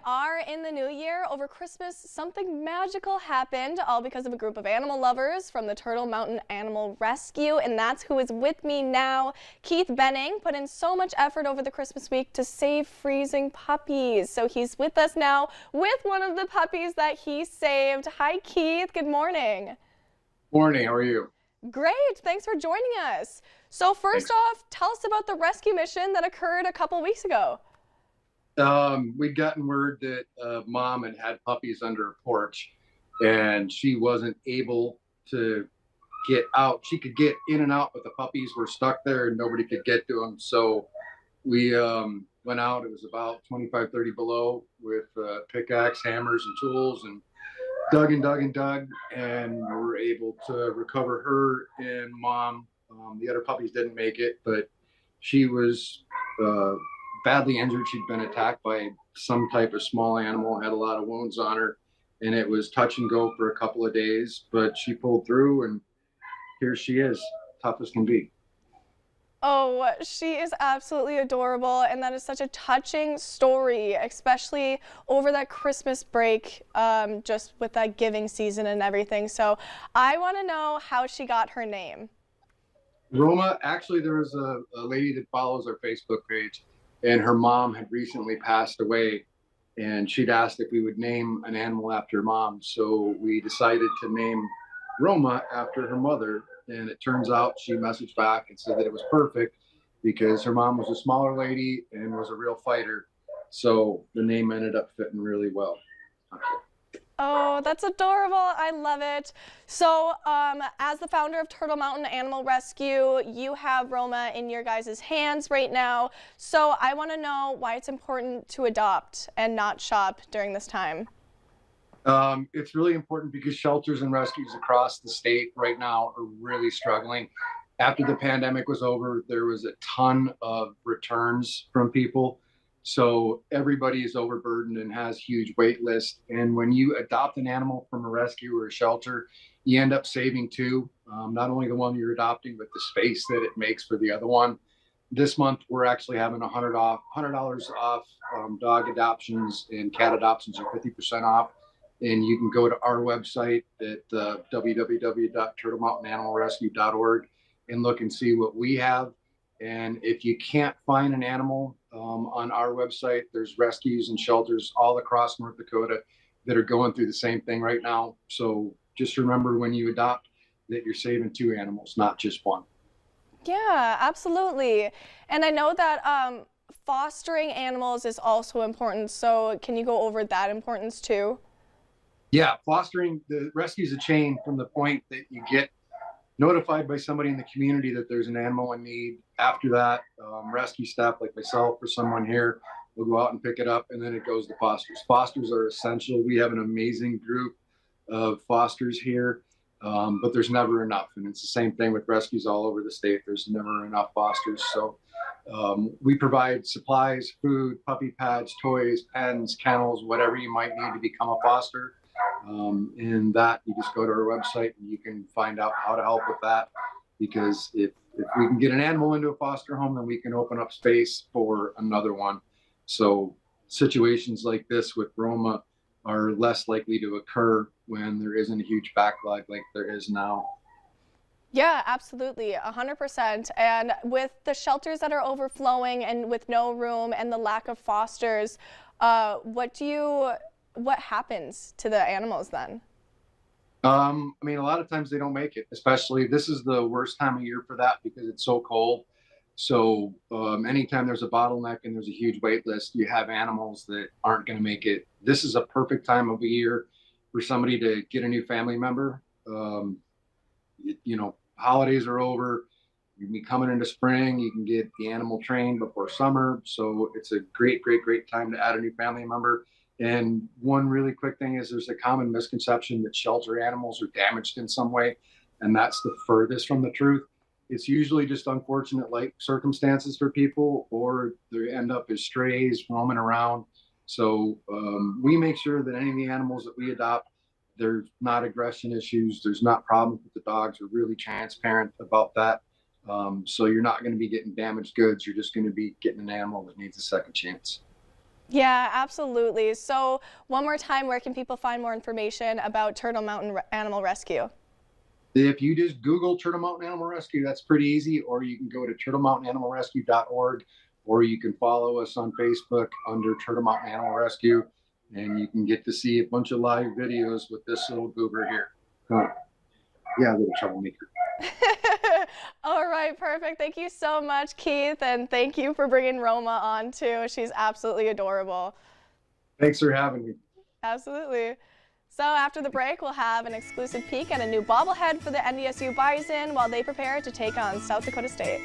are in the new year. Over Christmas, something magical happened, all because of a group of animal lovers from the Turtle Mountain Animal Rescue, and that's who is with me now. Keith Benning put in so much effort over the Christmas week to save freezing puppies. So he's with us now with one of the puppies that he saved. Hi, Keith. Good morning. Morning. How are you? Great. Thanks for joining us. So first Thanks. off, tell us about the rescue mission that occurred a couple weeks ago. We'd gotten word that mom had puppies under her porch, and she wasn't able to get out. She could get in and out, but the puppies were stuck there and nobody could get to them. So we went out. It was about 25, 30 below with pickaxe, hammers, and tools, and dug and dug and dug, and we were able to recover her and mom. The other puppies didn't make it, but she was badly injured. She'd been attacked by some type of small animal, had a lot of wounds on her, and it was touch and go for a couple of days, but she pulled through, and here she is, tough as can be. Oh, she is absolutely adorable, and that is such a touching story, especially over that Christmas break, just with that giving season and everything. So I want to know how she got her name. Roma, actually, there was a lady that follows our Facebook page, and her mom had recently passed away, and she'd asked if we would name an animal after her mom. So we decided to name Roma after her mother, and it turns out she messaged back and said that it was perfect because her mom was a smaller lady and was a real fighter. So the name ended up fitting really well. Oh, that's adorable. I love it. So as the founder of Turtle Mountain Animal Rescue, you have Roma in your guys' hands right now. So I want to know why it's important to adopt and not shop during this time. It's really important because shelters and rescues across the state right now are really struggling. After the pandemic was over, there was a ton of returns from people. So everybody is overburdened and has huge wait lists. And when you adopt an animal from a rescue or a shelter, you end up saving two, not only the one you're adopting, but the space that it makes for the other one. This month, we're actually having $100 off dog adoptions, and cat adoptions are 50% off. And you can go to our website at www.turtlemountainanimalrescue.org and look and see what we have. And if you can't find an animal on our website, there's rescues and shelters all across North Dakota that are going through the same thing right now. So just remember, when you adopt, that you're saving two animals, not just one. Yeah, absolutely. And I know that fostering animals is also important. So can you go over that importance too? Yeah, fostering the rescue's a chain from the point that you get notified by somebody in the community that there's an animal in need. After that, rescue staff like myself or someone here will go out and pick it up, and then it goes to fosters. Fosters are essential. We have an amazing group of fosters here, but there's never enough. And it's the same thing with rescues all over the state. There's never enough fosters. So we provide supplies, food, puppy pads, toys, pens, kennels, whatever you might need to become a foster. And that, you just go to our website and you can find out how to help with that. Because if we can get an animal into a foster home, then we can open up space for another one. So situations like this with Roma are less likely to occur when there isn't a huge backlog like there is now. Yeah, absolutely, 100%. And with the shelters that are overflowing and with no room and the lack of fosters, what happens to the animals then? I mean, a lot of times they don't make it, especially this is the worst time of year for that because it's so cold. So anytime there's a bottleneck and there's a huge wait list, you have animals that aren't going to make it. This is a perfect time of the year for somebody to get a new family member. Holidays are over. You can be coming into spring. You can get the animal trained before summer. So it's a great, great, great time to add a new family member. And one really quick thing is there's a common misconception that shelter animals are damaged in some way, and that's the furthest from the truth. It's usually just unfortunate life circumstances for people, or they end up as strays roaming around. So we make sure that any of the animals that we adopt, there's not aggression issues, there's not problems with the dogs. We're really transparent about that. So you're not going to be getting damaged goods. You're just going to be getting an animal that needs a second chance. Yeah, absolutely. So one more time, where can people find more information about Turtle Mountain Animal Rescue? If you just Google Turtle Mountain Animal Rescue, that's pretty easy, or you can go to turtlemountainanimalrescue.org, or you can follow us on Facebook under Turtle Mountain Animal Rescue, and you can get to see a bunch of live videos with this little goober here. Yeah, little troublemaker. All right, perfect. Thank you so much, Keith, and thank you for bringing Roma on too. She's absolutely adorable. Thanks for having me. Absolutely. So after the break, we'll have an exclusive peek at a new bobblehead for the NDSU Bison while they prepare to take on South Dakota State.